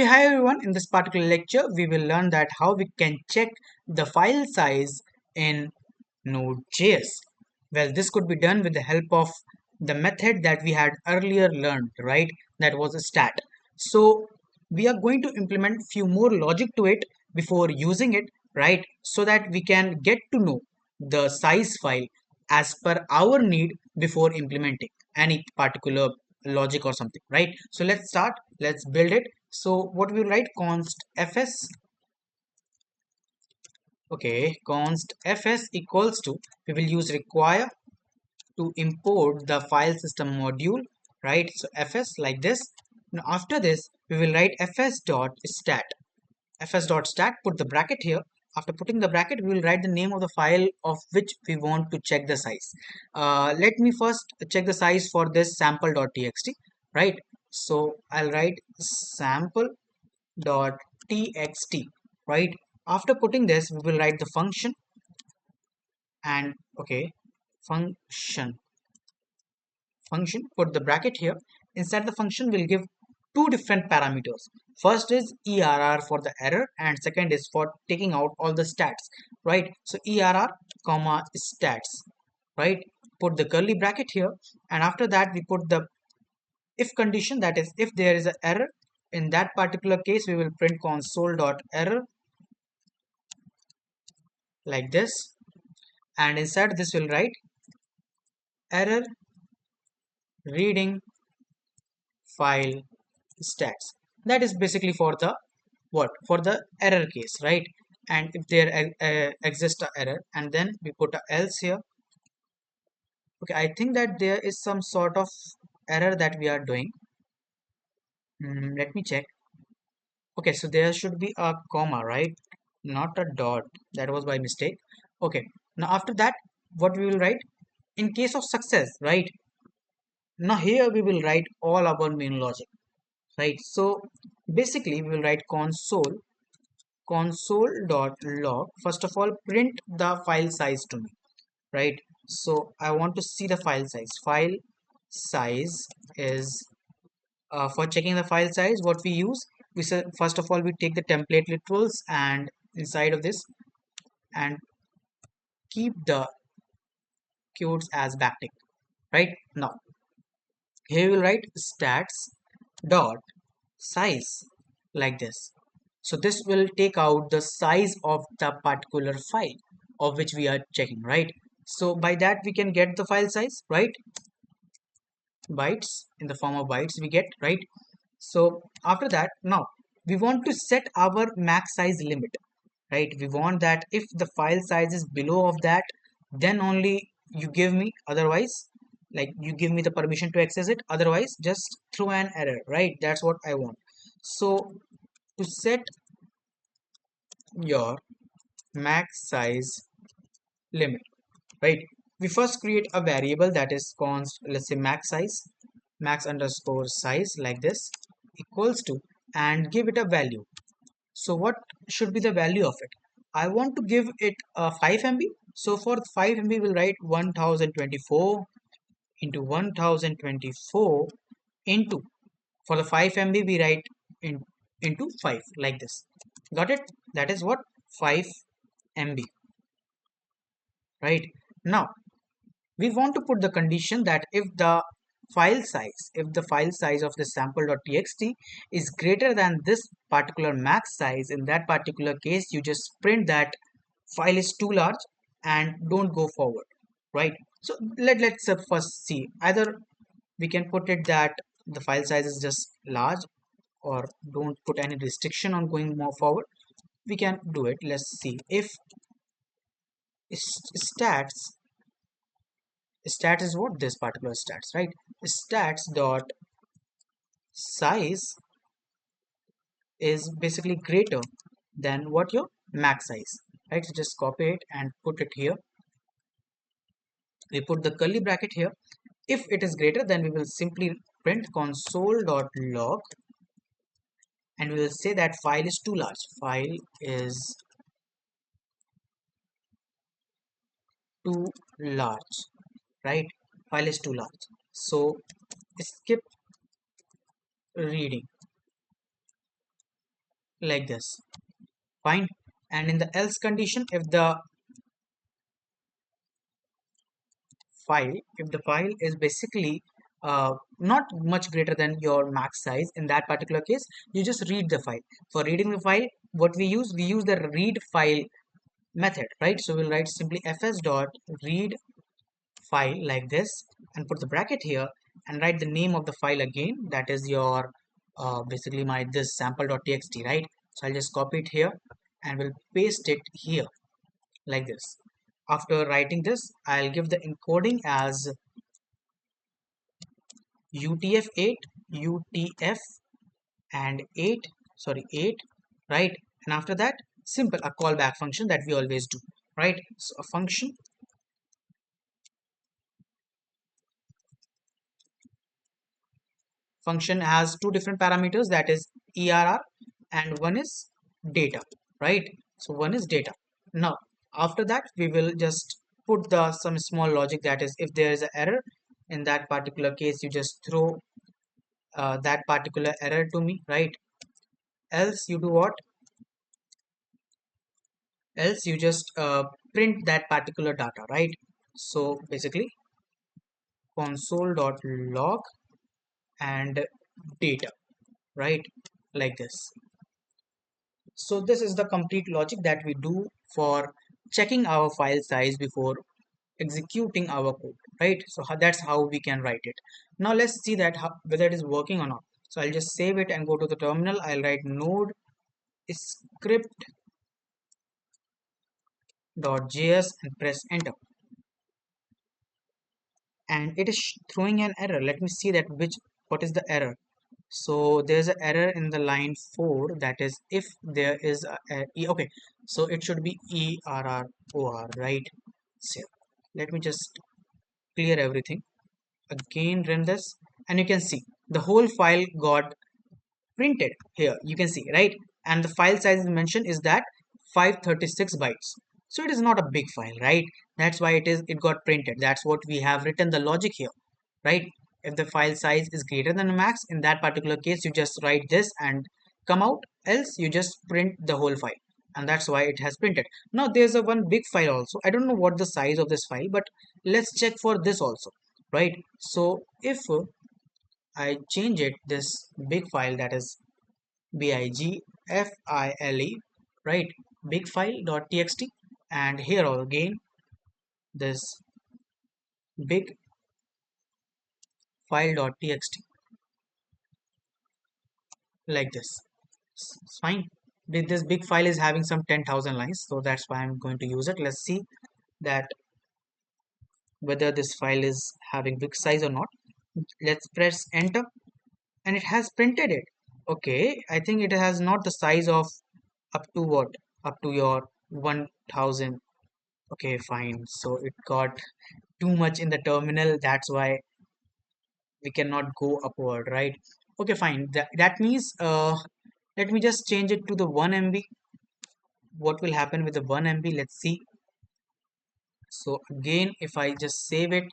Hey, hi everyone. In this particular lecture, we will learn that how we can check the file size in Node.js. Well, this could be done with the help of the method that we had earlier learned, right? That was a stat. So we are going to implement few more logic to it before using it, right? So that we can get to know the size file as per our need before implementing any particular logic or something, right? So let's start. Let's build it. So what we will write const fs, okay, const fs equals to, we will use require to import the file system module, right? So fs like this. Now after this we will write fs.stat, fs.stat, put the bracket here. After putting the bracket, we will write the name of the file of which we want to check the size. Let me first check the size for this sample.txt, right? So I'll write sample.txt, right? After putting this, we will write the function and okay, function, put the bracket here. Inside the function, we'll give two different parameters. First is err for the error, and second is for taking out all the stats, right? So err comma stats, right? Put the curly bracket here, and after that we put the if condition, that is if there is an error. In that particular case we will print console dot error like this, and inside this we'll write error reading file stats. That is basically for the what, for the error case, right? And if there exists a error, and then we put a else here. Okay, I think that there is some sort of error that we are doing. Let me check. Okay, so there should be a comma, right? Not a dot. That was by mistake. Okay, now after that what we will write in case of success, right? Now here we will write all our main logic, right? So basically we will write console.log. First of all, print the file size to me, right? So I want to see the file size. File size is for checking the file size, what we use, we say first of all we take the template literals and inside of this, and keep the quotes as backtick, right? Now here we will write stats dot size like this. So this will take out the size of the particular file of which we are checking, right? So by that we can get the file size, right? Bytes, in the form of bytes we get, right? So after that, now we want to set our max size limit, right? We want that if the file size is below of that, then only you give me, otherwise like you give me the permission to access it, otherwise just throw an error, right? That's what I want. So to set your max size limit, right, we first create a variable that is const, let's say max size, max underscore size like this, equals to, and give it a value. So what should be the value of it? I want to give it a 5 MB. So for 5 MB we'll write 1024 into 1024 into, for the 5 MB we write into 5 like this. Got it? That is what, 5 MB, right? Now we want to put the condition that if the file size of the sample.txt is greater than this particular max size, in that particular case you just print that file is too large and don't go forward, right? So let's first see, either we can put it that the file size is just large, or don't put any restriction on going more forward. We can do it. Let's see. If stats, stat is what, this particular stats, right? Stats dot size is basically greater than what, your max size, right? So just copy it and put it here. We put the curly bracket here. If it is greater, then we will simply print console dot log, and we will say that file is too large, file is too large, right? File is too large, so skip reading, like this. Fine. And in the else condition, if the file is basically not much greater than your max size, in that particular case you just read the file. For reading the file, what we use the read file method, right? So we'll write simply fs.read file like this, and put the bracket here, and write the name of the file again, that is your basically my this sample.txt, right? So I'll just copy it here and we'll paste it here like this. After writing this, I'll give the encoding as UTF-8, UTF and 8, sorry 8, right? And after that, simple a callback function that we always do, right? So a function has two different parameters, that is ERR and one is data, right? So one is data. Now after that we will just put the some small logic, that is if there is an error, in that particular case you just throw that particular error to me, right? Else you do what? Else you just print that particular data, right? So basically console.log and data, right? Like this. So this is the complete logic that we do for checking our file size before executing our code, right? So that's how we can write it. Now let's see that whether it is working or not. So I'll just save it and go to the terminal. I'll write node script.js and press enter, and it is throwing an error. Let me see that what is the error. So there's an error in the line 4, that is if there is okay, so it should be error, right? So let me just clear everything, again run this, and you can see the whole file got printed here, you can see, right? And the file size mentioned is that 536 bytes. So it is not a big file, right? That's why it got printed. That's what we have written the logic here, right? If the file size is greater than a max, in that particular case you just write this and come out, else you just print the whole file, and that's why it has printed. Now there's a one big file also. I don't know what the size of this file, but let's check for this also, right? So if I change it, this big file, that is bigfile, right? Big file.txt, and here again this big file.txt, like this. It's fine. This big file is having some 10,000 lines, so that's why I'm going to use it. Let's see that whether this file is having big size or not. Let's press enter, and it has printed it. Okay, I think it has not the size of up to what? Up to your 1000. Okay, fine. So it got too much in the terminal. That's why we cannot go upward, right? Okay, fine. That means let me just change it to the 1 MB. What will happen with the 1 MB? Let's see. So again, if I just save it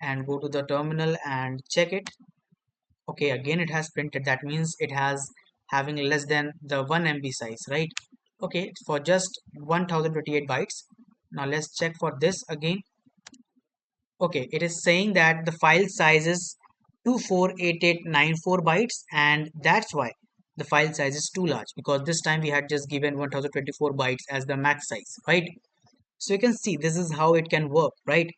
and go to the terminal and check it, okay, again it has printed. That means it has having less than the 1 MB size, right? Okay, for just 1028 bytes. Now let's check for this again. Okay, it is saying that the file size is 248894 bytes, and that's why the file size is too large, because this time we had just given 1024 bytes as the max size, right? So you can see this is how it can work, right?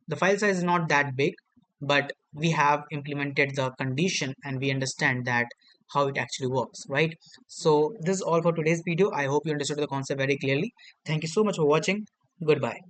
The file size is not that big, but we have implemented the condition and we understand that how it actually works, right? So this is all for today's video. I hope you understood the concept very clearly. Thank you so much for watching. Goodbye.